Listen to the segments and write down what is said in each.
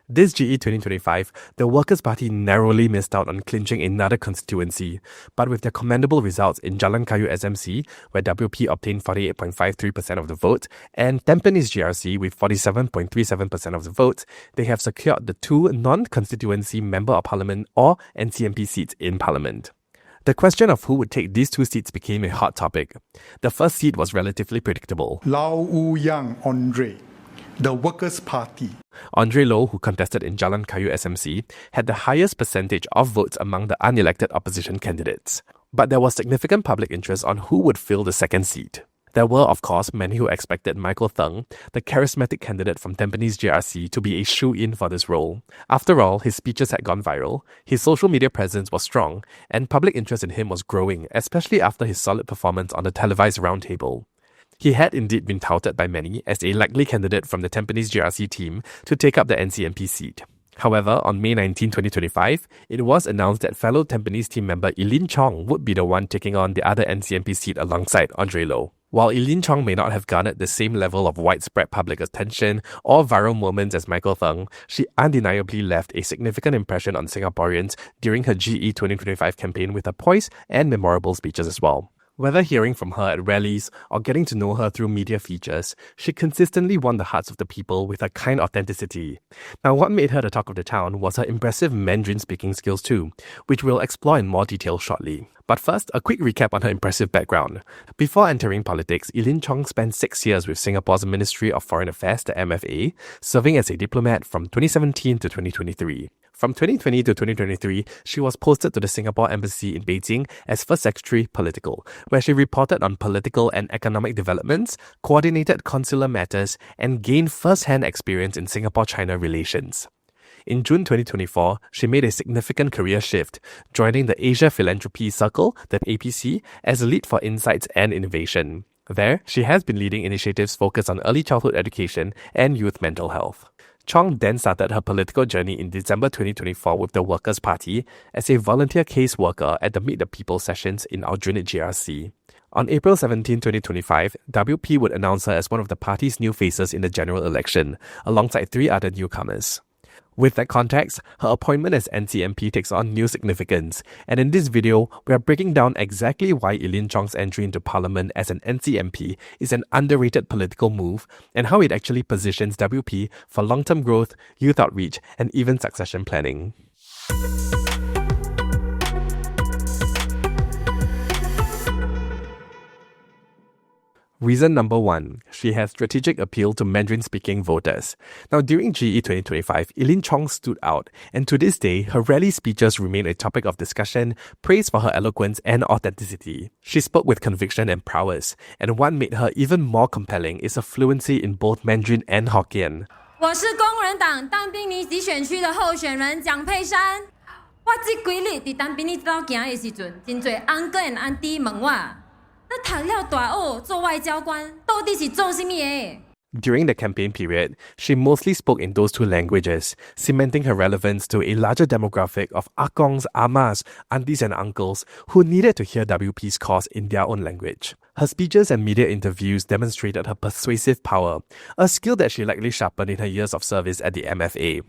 This GE 2025, the Workers' Party narrowly missed out on clinching another constituency, but with their commendable results in Jalan Kayu SMC, where WP obtained 48.53% of the vote, and Tampines GRC with 47.37% of the vote, they have secured the two Non-constituency Member of Parliament or NCMP seats in Parliament. The question of who would take these two seats became a hot topic. The first seat was relatively predictable. Lau Wu Yang Andre, the Workers' Party. Andre Low, who contested in Jalan Kayu SMC, had the highest percentage of votes among the unelected opposition candidates. But there was significant public interest on who would fill the second seat. There were, of course, many who expected Michael Theng, the charismatic candidate from Tampines GRC, to be a shoo-in for this role. After all, his speeches had gone viral, his social media presence was strong, and public interest in him was growing, especially after his solid performance on the televised roundtable. He had indeed been touted by many as a likely candidate from the Tampines GRC team to take up the NCMP seat. However, on May 19, 2025, it was announced that fellow Tampines team member Eileen Chong would be the one taking on the other NCMP seat alongside Andre Low. While Eileen Chong may not have garnered the same level of widespread public attention or viral moments as Michael Theng, she undeniably left a significant impression on Singaporeans during her GE 2025 campaign with her poise and memorable speeches as well. Whether hearing from her at rallies or getting to know her through media features, she consistently won the hearts of the people with her kind authenticity. Now, what made her the talk of the town was her impressive Mandarin-speaking skills too, which we'll explore in more detail shortly. But first, a quick recap on her impressive background. Before entering politics, Eileen Chong spent 6 years with Singapore's Ministry of Foreign Affairs, the MFA, serving as a diplomat from 2017 to 2023. From 2020 to 2023, she was posted to the Singapore Embassy in Beijing as First Secretary Political, where she reported on political and economic developments, coordinated consular matters, and gained first-hand experience in Singapore-China relations. In June 2024, she made a significant career shift, joining the Asia Philanthropy Circle, the APC, as a lead for insights and innovation. There, she has been leading initiatives focused on early childhood education and youth mental health. Chong then started her political journey in December 2024 with the Workers' Party as a volunteer case worker at the Meet the People sessions in Aljunied GRC. On April 17, 2025, WP would announce her as one of the party's new faces in the general election, alongside 3 other newcomers. With that context, her appointment as NCMP takes on new significance, and in this video, we are breaking down exactly why Eileen Chong's entry into Parliament as an NCMP is an underrated political move, and how it actually positions WP for long-term growth, youth outreach, and even succession planning. Reason number 1, she has strategic appeal to Mandarin-speaking voters. Now, during GE 2025, Eileen Chong stood out, and to this day, her rally speeches remain a topic of discussion, praised for her eloquence and authenticity. She spoke with conviction and prowess, and what made her even more compelling is her fluency in both Mandarin and Hokkien. 我是工人党当兵尼集选区的候选人蒋佩珊。我这几日伫当兵尼走行的时阵，真侪安哥和安弟问我。 During the campaign period, she mostly spoke in those two languages, cementing her relevance to a larger demographic of akongs, amas, aunties and uncles who needed to hear WP's cause in their own language. Her speeches and media interviews demonstrated her persuasive power, a skill that she likely sharpened in her years of service at the MFA.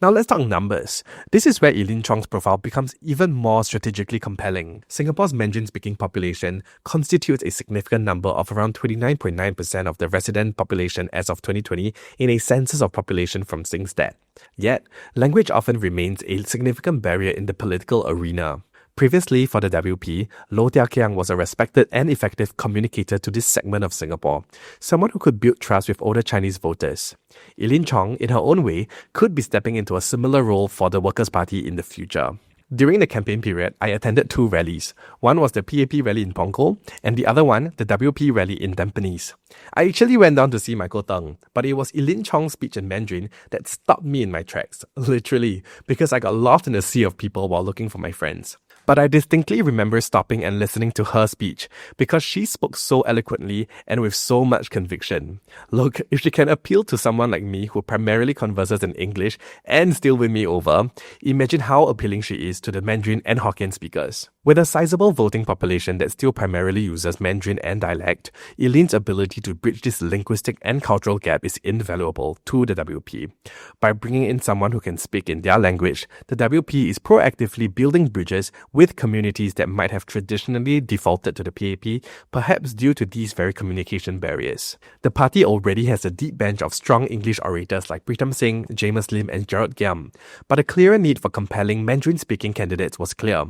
Now let's talk numbers. This is where Eileen Chong's profile becomes even more strategically compelling. Singapore's Mandarin-speaking population constitutes a significant number of around 29.9% of the resident population as of 2020 in a census of population from Singstat. Yet, language often remains a significant barrier in the political arena. Previously, for the WP, Low Tia Kiang was a respected and effective communicator to this segment of Singapore, someone who could build trust with older Chinese voters. Eileen Chong, in her own way, could be stepping into a similar role for the Workers' Party in the future. During the campaign period, I attended 2 rallies. One was the PAP rally in Pongkol, and the other one, the WP rally in Tampines. I actually went down to see Michael Theng, but it was Eileen Chong's speech in Mandarin that stopped me in my tracks, literally, because I got lost in a sea of people while looking for my friends. But I distinctly remember stopping and listening to her speech because she spoke so eloquently and with so much conviction. Look, if she can appeal to someone like me who primarily converses in English and still win me over, imagine how appealing she is to the Mandarin and Hokkien speakers. With a sizable voting population that still primarily uses Mandarin and dialect, Eileen's ability to bridge this linguistic and cultural gap is invaluable to the WP. By bringing in someone who can speak in their language, the WP is proactively building bridges with communities that might have traditionally defaulted to the PAP, perhaps due to these very communication barriers. The party already has a deep bench of strong English orators like Pritam Singh, James Lim and Gerald Giam, but a clearer need for compelling Mandarin-speaking candidates was clear.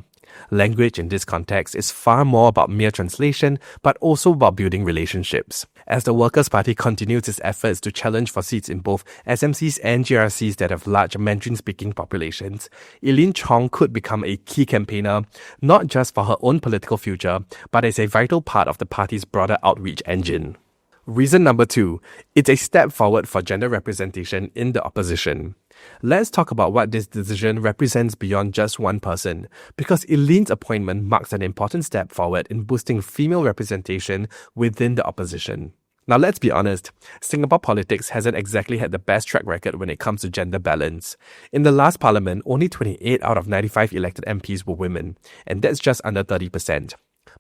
Language in this context is far more about mere translation, but also about building relationships. As the Workers' Party continues its efforts to challenge for seats in both SMCs and GRCs that have large Mandarin-speaking populations, Eileen Chong could become a key campaigner, not just for her own political future, but as a vital part of the party's broader outreach engine. Reason number 2, it's a step forward for gender representation in the opposition. Let's talk about what this decision represents beyond just one person, because Eileen's appointment marks an important step forward in boosting female representation within the opposition. Now let's be honest, Singapore politics hasn't exactly had the best track record when it comes to gender balance. In the last parliament, only 28 out of 95 elected MPs were women, and that's just under 30%.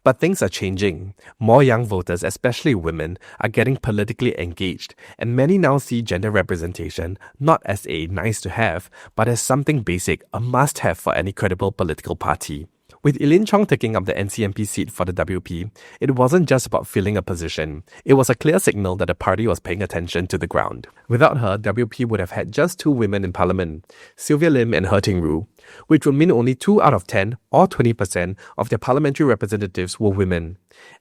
But things are changing. More young voters, especially women, are getting politically engaged, and many now see gender representation not as a nice to have, but as something basic, a must have for any credible political party. With Eileen Chong taking up the NCMP seat for the WP, it wasn't just about filling a position. It was a clear signal that the party was paying attention to the ground. Without her, WP would have had just 2 women in parliament, Sylvia Lim and He Ting-Ru, which would mean only 2 out of 10 or 20% of their parliamentary representatives were women.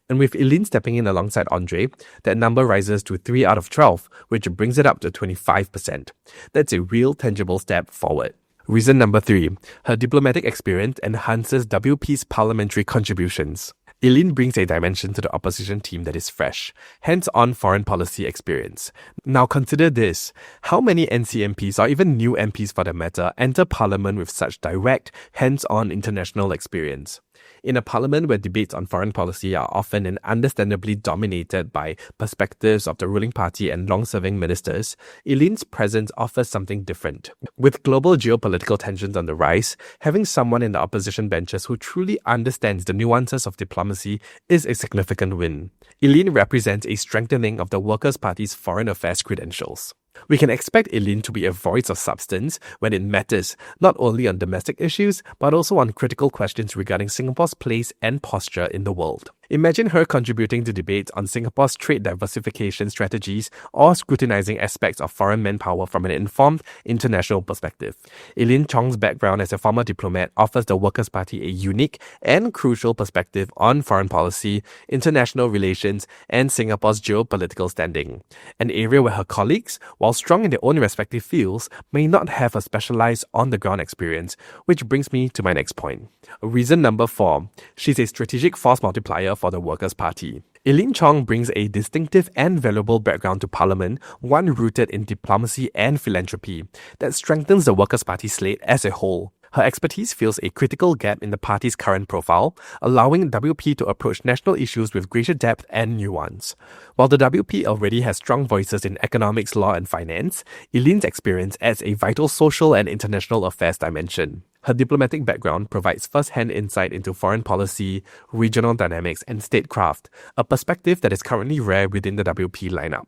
And with Eileen stepping in alongside Andre, that number rises to 3 out of 12, which brings it up to 25%. That's a real tangible step forward. Reason number 3, her diplomatic experience enhances WP's parliamentary contributions. Eileen brings a dimension to the opposition team that is fresh, hands-on foreign policy experience. Now consider this, how many NCMPs or even new MPs for that matter enter parliament with such direct, hands-on international experience? In a parliament where debates on foreign policy are often and understandably dominated by perspectives of the ruling party and long-serving ministers, Eileen's presence offers something different. With global geopolitical tensions on the rise, having someone in the opposition benches who truly understands the nuances of diplomacy is a significant win. Eileen represents a strengthening of the Workers' Party's foreign affairs credentials. We can expect Eileen to be a voice of substance when it matters, not only on domestic issues, but also on critical questions regarding Singapore's place and posture in the world. Imagine her contributing to debates on Singapore's trade diversification strategies or scrutinizing aspects of foreign manpower from an informed international perspective. Eileen Chong's background as a former diplomat offers the Workers' Party a unique and crucial perspective on foreign policy, international relations, and Singapore's geopolitical standing, an area where her colleagues, while strong in their own respective fields, may not have a specialized on-the-ground experience, which brings me to my next point. Reason number 4, she's a strategic force multiplier for the Workers' Party. Eileen Chong brings a distinctive and valuable background to Parliament, one rooted in diplomacy and philanthropy, that strengthens the Workers' Party slate as a whole. Her expertise fills a critical gap in the party's current profile, allowing WP to approach national issues with greater depth and nuance. While the WP already has strong voices in economics, law and finance, Eileen's experience adds a vital social and international affairs dimension. Her diplomatic background provides first-hand insight into foreign policy, regional dynamics and statecraft, a perspective that is currently rare within the WP lineup.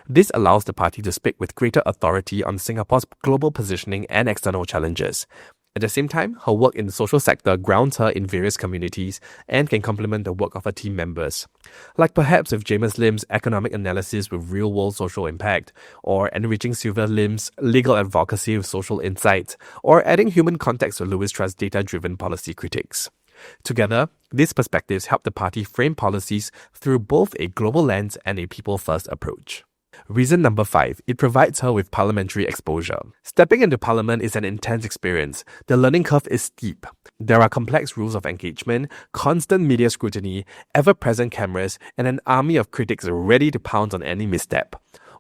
This allows the party to speak with greater authority on Singapore's global positioning and external challenges. At the same time, her work in the social sector grounds her in various communities and can complement the work of her team members. Like perhaps with James Lim's economic analysis with real-world social impact, or enriching Sylvia Lim's legal advocacy with social insights, or adding human context to Louis Truss's data-driven policy critiques. Together, these perspectives help the party frame policies through both a global lens and a people-first approach. Reason number 5, it provides her with parliamentary exposure. Stepping into parliament is an intense experience. The learning curve is steep. There are complex rules of engagement, constant media scrutiny, ever-present cameras, and an army of critics ready to pounce on any misstep.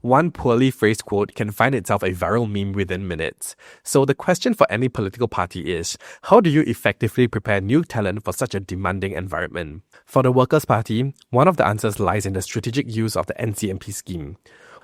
One poorly phrased quote can find itself a viral meme within minutes. So the question for any political party is, how do you effectively prepare new talent for such a demanding environment? For the Workers' Party, one of the answers lies in the strategic use of the NCMP scheme.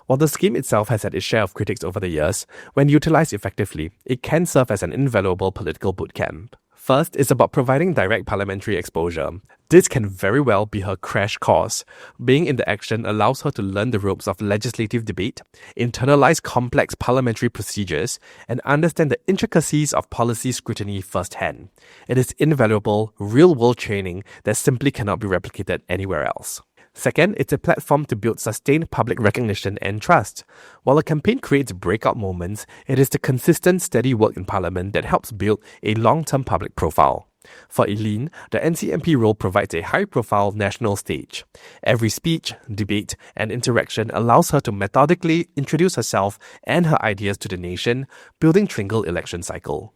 While the scheme itself has had its share of critics over the years, when utilized effectively, it can serve as an invaluable political bootcamp. First is about providing direct parliamentary exposure. This can very well be her crash course. Being in the action allows her to learn the ropes of legislative debate, internalize complex parliamentary procedures, and understand the intricacies of policy scrutiny firsthand. It is invaluable, real-world training that simply cannot be replicated anywhere else. Second, it's a platform to build sustained public recognition and trust. While a campaign creates breakout moments, it is the consistent, steady work in Parliament that helps build a long-term public profile. For Eileen, the NCMP role provides a high-profile national stage. Every speech, debate, and interaction allows her to methodically introduce herself and her ideas to the nation, building Tringle election cycle.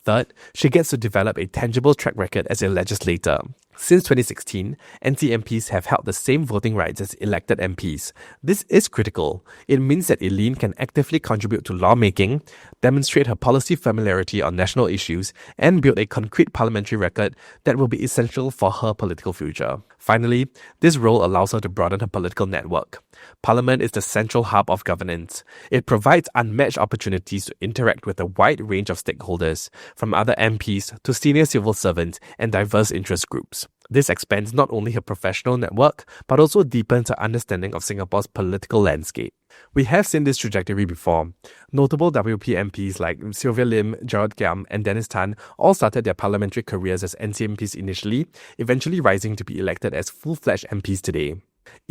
Third, she gets to develop a tangible track record as a legislator. Since 2016, NCMPs have held the same voting rights as elected MPs. This is critical. It means that Eileen can actively contribute to lawmaking, demonstrate her policy familiarity on national issues, and build a concrete parliamentary record that will be essential for her political future. Finally, this role allows her to broaden her political network. Parliament is the central hub of governance. It provides unmatched opportunities to interact with a wide range of stakeholders, from other MPs to senior civil servants and diverse interest groups. This expands not only her professional network, but also deepens her understanding of Singapore's political landscape. We have seen this trajectory before. Notable WP MPs like Sylvia Lim, Gerald Giam, and Dennis Tan all started their parliamentary careers as NCMPs initially, eventually rising to be elected as full-fledged MPs today.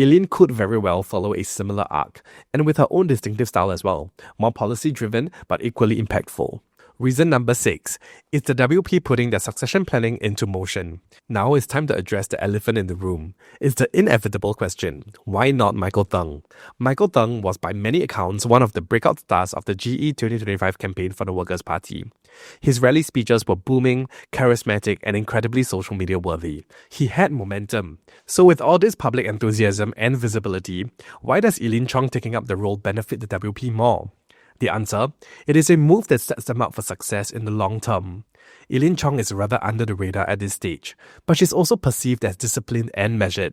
Eileen could very well follow a similar arc, and with her own distinctive style as well, more policy-driven but equally impactful. Reason number 6 is the WP putting their succession planning into motion. Now it's time to address the elephant in the room. It's the inevitable question, why not Michael Tung? Michael Tung was by many accounts one of the breakout stars of the GE 2025 campaign for the Workers' Party. His rally speeches were booming, charismatic, and incredibly social media worthy. He had momentum. So with all this public enthusiasm and visibility, why does Eileen Chong taking up the role benefit the WP more? The answer? It is a move that sets them up for success in the long term. Eileen Chong is rather under the radar at this stage, but she's also perceived as disciplined and measured.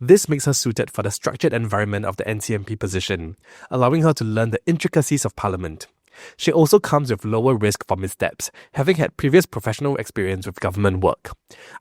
This makes her suited for the structured environment of the NCMP position, allowing her to learn the intricacies of Parliament. She also comes with lower risk for missteps, having had previous professional experience with government work.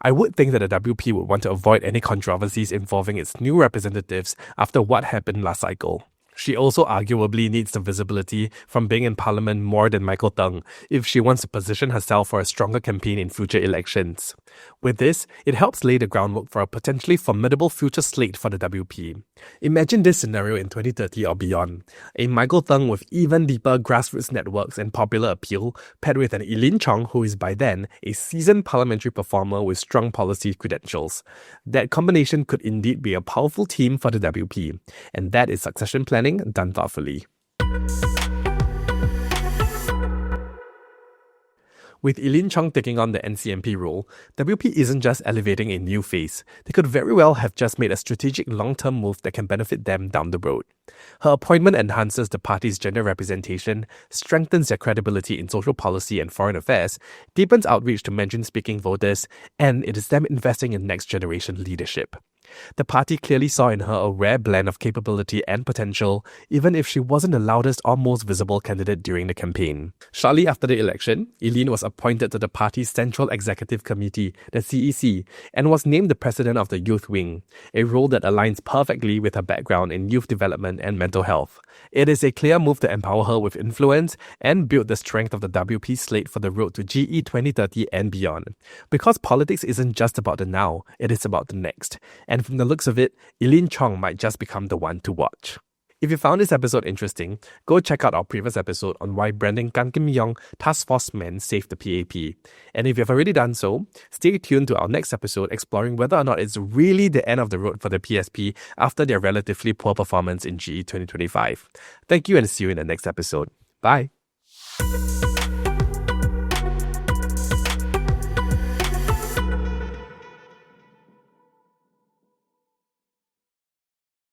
I would think that the WP would want to avoid any controversies involving its new representatives after what happened last cycle. She also arguably needs the visibility from being in Parliament more than Michael Tung if she wants to position herself for a stronger campaign in future elections. With this, it helps lay the groundwork for a potentially formidable future slate for the WP. Imagine this scenario in 2030 or beyond. A Michael Tung with even deeper grassroots networks and popular appeal, paired with an Eileen Chong who is by then a seasoned parliamentary performer with strong policy credentials. That combination could indeed be a powerful team for the WP, and that is succession planning done thoughtfully. With Eileen Chong taking on the NCMP role, WP isn't just elevating a new face. They could very well have just made a strategic long-term move that can benefit them down the road. Her appointment enhances the party's gender representation, strengthens their credibility in social policy and foreign affairs, deepens outreach to Mandarin-speaking voters, and it is them investing in next-generation leadership. The party clearly saw in her a rare blend of capability and potential, even if she wasn't the loudest or most visible candidate during the campaign. Shortly after the election, Eileen was appointed to the party's Central Executive Committee, the CEC, and was named the president of the Youth Wing, a role that aligns perfectly with her background in youth development and mental health. It is a clear move to empower her with influence and build the strength of the WP slate for the road to GE 2030 and beyond. Because politics isn't just about the now, it is about the next. And from the looks of it, Eileen Chong might just become the one to watch. If you found this episode interesting, go check out our previous episode on why Brandon Kan Kim Yong Task Force men saved the PAP. And if you've already done so, stay tuned to our next episode exploring whether or not it's really the end of the road for the PSP after their relatively poor performance in GE 2025. Thank you and see you in the next episode. Bye!